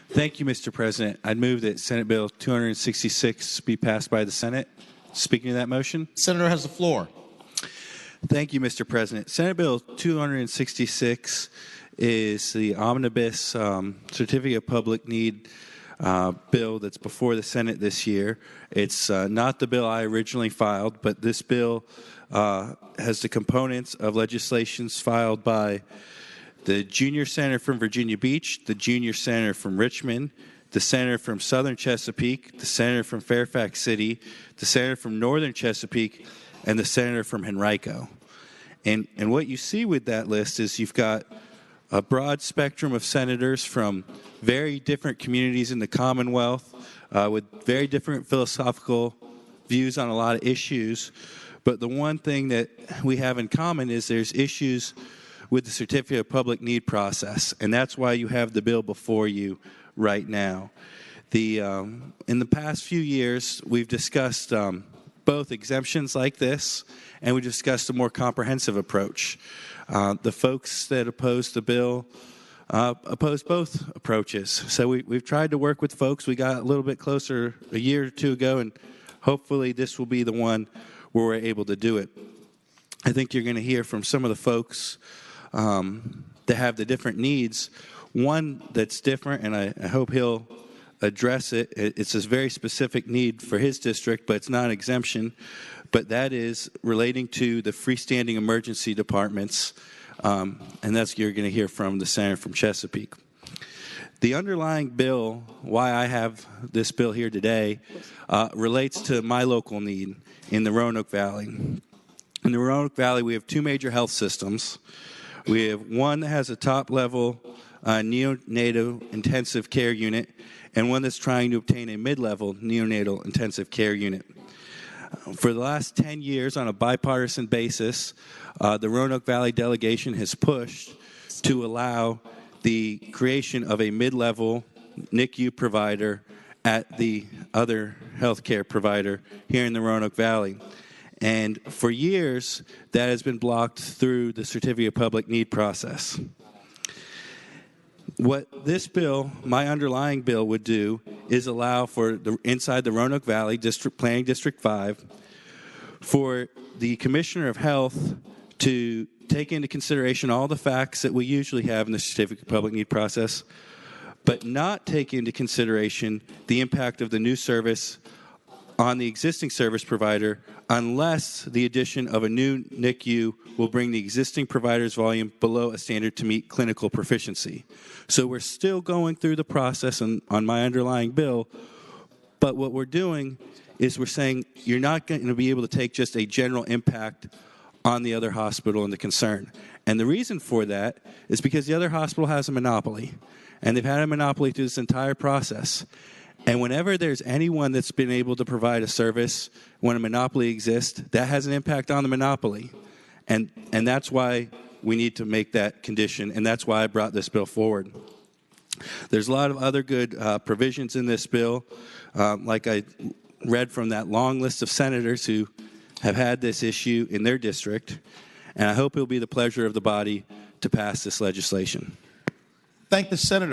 Thank you, Mr. President. I'd move that Senate Bill 266 be passed by the Senate. Speaking to that motion. Senator has the floor. Thank you, Mr. President. Senate Bill 266 is the omnibus Certificate of Public Need bill that's before the Senate this year. It's not the bill I originally filed, but this bill has the components of legislations filed by the Junior Senator from Virginia Beach, the Junior Senator from Richmond, the Senator from Southern Chesapeake, the Senator from Fairfax City, the Senator from Northern Chesapeake, and the Senator from Henrico. And what you see with that list is you've got a broad spectrum of senators from very different communities in the Commonwealth with very different philosophical views on a lot of issues. But the one thing that we have in common is there's issues with the Certificate of Public Need process, and that's why you have the bill before you right now. In the past few years, we've discussed both exemptions like this, and we discussed a more comprehensive approach. The folks that oppose the bill oppose both approaches. So we've tried to work with folks. We got a little bit closer a year or two ago, and hopefully this will be the one where we're able to do it. I think you're going to hear from some of the folks that have the different needs. One that's different, and I hope he'll address it. It's a very specific need for his district, but it's not an exemption. But that is relating to the freestanding emergency departments, and that's you're going to hear from the senator from Chesapeake. The underlying bill, why I have this bill here today, relates to my local need in the Roanoke Valley. In the Roanoke Valley, we have two major health systems. We have one that has a top-level neonatal intensive care unit and one that's trying to obtain a mid-level neonatal intensive care unit. For the last 10 years, on a bipartisan basis, the Roanoke Valley delegation has pushed to allow the creation of a mid-level NICU provider at the other healthcare provider here in the Roanoke Valley. And for years, that has been blocked through the Certificate of Public Need process. What this bill, my underlying bill, would do is allow for inside the Roanoke Valley Planning District 5 for the Commissioner of Health to take into consideration all the facts that we usually have in the Certificate of Public Need process, but not take into consideration the impact of the new service on the existing service provider unless the addition of a new NICU will bring the existing provider's volume below a standard to meet clinical proficiency. So we're still going through the process on my underlying bill, but what we're doing is we're saying you're not going to be able to take just a general impact on the other hospital and the concern. And the reason for that is because the other hospital has a monopoly, and they've had a monopoly through this entire process. And whenever there's anyone that's been able to provide a service when a monopoly exists, that has an impact on the monopoly. And that's why we need to make that condition, and that's why I brought this bill forward. There's a lot of other good provisions in this bill, like I read from that long list of senators who have had this issue in their district, and I hope it will be the pleasure of the body to pass this legislation. Thank the senator.